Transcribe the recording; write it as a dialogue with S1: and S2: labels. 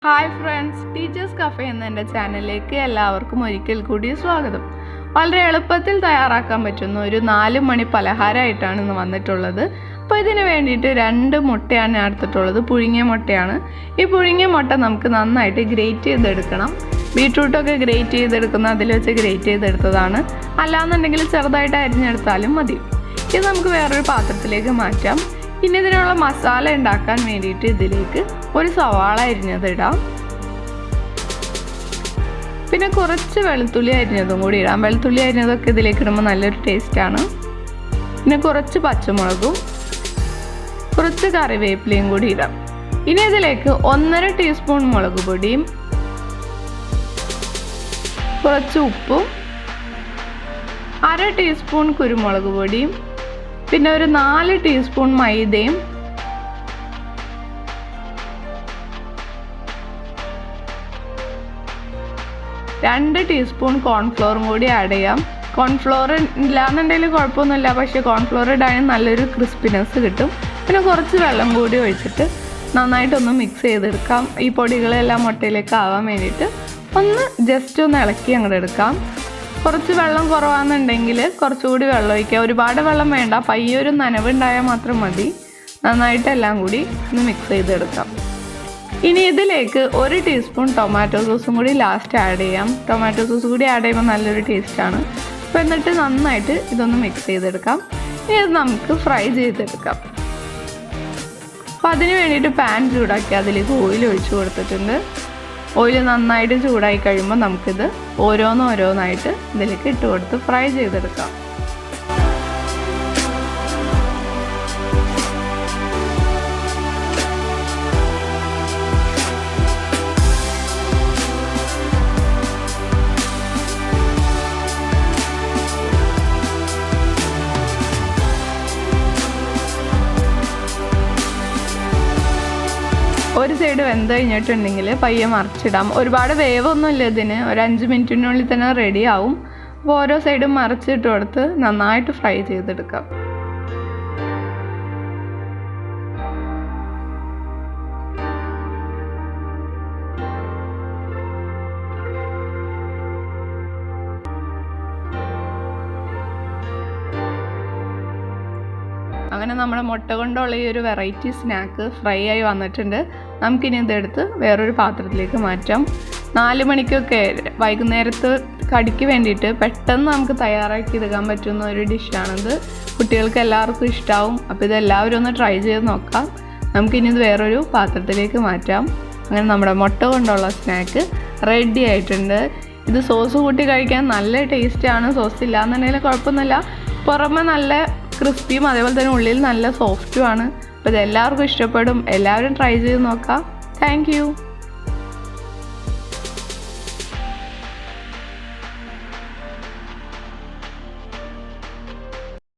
S1: Hi friends, teachers cafe എന്ന എൻ്റെ ചാനലിലേക്ക് എല്ലാവർക്കും ഒരിക്കൽ കൂടി സ്വാഗതം. വളരെ എളുപ്പത്തിൽ തയ്യാറാക്കാൻ പറ്റുന്ന ഒരു 4 മണി പലഹാരമായിട്ടാണ് ഇന്ന് വന്നിട്ടുള്ളത്. അപ്പോൾ ഇതിന് വേണ്ടിയിട്ട് 2 മുട്ടയാണ് ഞാൻ എടുത്തിട്ടുള്ളത്. പുഴുങ്ങിയ മുട്ടയാണ്. ഈ പുഴുങ്ങിയ മുട്ട നമുക്ക് നന്നായിട്ട് ഗ്രേറ്റ് ചെയ്തെടുക്കണം. ബീട്രൂട്ടൊക്കെ ഗ്രേറ്റ് ചെയ്തെടുക്കുന്ന അതിൽ വെച്ച് ഗ്രേറ്റ് ചെയ്തെടുത്തതാണ്. അല്ലാന്നുണ്ടെങ്കിൽ ചെറുതായിട്ട് അരിഞ്ഞെടുത്താലും മതി. ഇത് നമുക്ക് വേറൊരു പാത്രത്തിലേക്ക് മാറ്റാം. ഇനി ഇതിനുള്ള മസാല ഉണ്ടാക്കാൻ വേണ്ടിയിട്ട് ഇതിലേക്ക് ഒരു സവാള അരിഞ്ഞതിടാം. പിന്നെ കുറച്ച് വെളുത്തുള്ളി അരിഞ്ഞതും കൂടി ഇടാം. വെളുത്തുള്ളി അരിഞ്ഞതൊക്കെ ഇതിലേക്ക് ഇടുമ്പോൾ നല്ലൊരു ടേസ്റ്റാണ്. പിന്നെ കുറച്ച് പച്ചമുളകും കുറച്ച് കറിവേപ്പിലയും കൂടി ഇടാം. ഇനി ഇതിലേക്ക് 1.5 ടീസ്പൂൺ മുളക് പൊടിയും കുറച്ച് ഉപ്പും 1/2 ടീസ്പൂൺ കുരുമുളക് പൊടിയും പിന്നെ ഒരു 4 ടീസ്പൂൺ മൈദയും 2 ടീസ്പൂൺ കോൺഫ്ലോറും കൂടി ആഡ് ചെയ്യാം. കോൺഫ്ലോർ ഇല്ലാന്നുണ്ടെങ്കിൽ കുഴപ്പമൊന്നുമില്ല, പക്ഷേ കോൺഫ്ലോർ ഇടാൻ നല്ലൊരു ക്രിസ്പിനെസ് കിട്ടും. പിന്നെ കുറച്ച് വെള്ളം കൂടി ഒഴിച്ചിട്ട് നന്നായിട്ടൊന്ന് മിക്സ് ചെയ്തെടുക്കാം. ഈ പൊടികളെല്ലാം മുട്ടയിലേക്ക് ആവാൻ വേണ്ടിയിട്ട് ജസ്റ്റ് ഒന്ന് ഇളക്കി അങ്ങോട്ട് എടുക്കാം. കുറച്ച് വെള്ളം കുറവാണെന്നുണ്ടെങ്കിൽ കുറച്ചുകൂടി വെള്ളം ഒഴിക്കുക. ഒരുപാട് വെള്ളം വേണ്ട, പയ്യൊരു നനവുണ്ടായാൽ മാത്രം മതി. നന്നായിട്ട് എല്ലാം കൂടി ഒന്ന് മിക്സ് ചെയ്തെടുക്കാം. ഇനി ഇതിലേക്ക് 1 ടീസ്പൂൺ ടൊമാറ്റോ സോസും കൂടി ലാസ്റ്റ് ആഡ് ചെയ്യാം. ടൊമാറ്റോ സോസ് കൂടി ആഡ് ചെയ്യുമ്പോൾ നല്ലൊരു ടേസ്റ്റാണ്. അപ്പോൾ എന്നിട്ട് നന്നായിട്ട് ഇതൊന്ന് മിക്സ് ചെയ്തെടുക്കാം. ഇനി ഇത് നമുക്ക് ഫ്രൈ ചെയ്തെടുക്കാം. അപ്പോൾ അതിന് വേണ്ടിയിട്ട് പാൻ ചൂടാക്കി അതിലേക്ക് ഓയിൽ ഒഴിച്ച് കൊടുത്തിട്ടുണ്ട്. ഓയിൽ നന്നായിട്ട് ചൂടായി കഴിയുമ്പോൾ നമുക്കിത് ഓരോന്നായിട്ട് ഇതിലേക്ക് ഇട്ട് കൊടുത്ത് ഫ്രൈ ചെയ്തെടുക്കാം. ഒരു സൈഡ് വെന്ത് കഴിഞ്ഞിട്ടുണ്ടെങ്കിൽ പയ്യെ മറിച്ചിടാം. ഒരുപാട് വേവൊന്നുമില്ല ഇതിന്, ഒരു 5 മിനിറ്റിനുള്ളിൽ തന്നെ റെഡി ആവും. അപ്പോൾ ഓരോ സൈഡും മറിച്ചിട്ട് കൊടുത്ത് നന്നായിട്ട് ഫ്രൈ ചെയ്തെടുക്കാം. അങ്ങനെ നമ്മുടെ മുട്ട കൊണ്ടുള്ള ഈ ഒരു വെറൈറ്റി സ്നാക്ക് ഫ്രൈ ആയി വന്നിട്ടുണ്ട്. നമുക്കിനി ഇതെടുത്ത് വേറൊരു പാത്രത്തിലേക്ക് മാറ്റാം. 4 മണിക്കൊക്കെ വൈകുന്നേരത്ത് കടിക്ക് വേണ്ടിയിട്ട് പെട്ടെന്ന് നമുക്ക് തയ്യാറാക്കി എടുക്കാൻ പറ്റുന്ന ഒരു ഡിഷാണിത്. കുട്ടികൾക്ക് എല്ലാവർക്കും ഇഷ്ടമാവും. അപ്പോൾ ഇതെല്ലാവരും ഒന്ന് ട്രൈ ചെയ്ത് നോക്കാം. നമുക്കിനി ഇത് വേറൊരു പാത്രത്തിലേക്ക് മാറ്റാം. അങ്ങനെ നമ്മുടെ മുട്ട കൊണ്ടുള്ള സ്നാക്ക് റെഡി ആയിട്ടുണ്ട്. ഇത് സോസ് കൂട്ടി കഴിക്കാൻ നല്ല ടേസ്റ്റാണ്. സോസ് ഇല്ലാന്നുണ്ടെങ്കിൽ കുഴപ്പമൊന്നുമില്ല. പുറമെ നല്ല ക്രിസ്പിയും അതേപോലെ തന്നെ ഉള്ളിൽ നല്ല സോഫ്റ്റുമാണ്. അപ്പോൾ ഇതെല്ലാവർക്കും ഇഷ്ടപ്പെടും. എല്ലാവരും ട്രൈ ചെയ്ത് നോക്കാം. Thank you.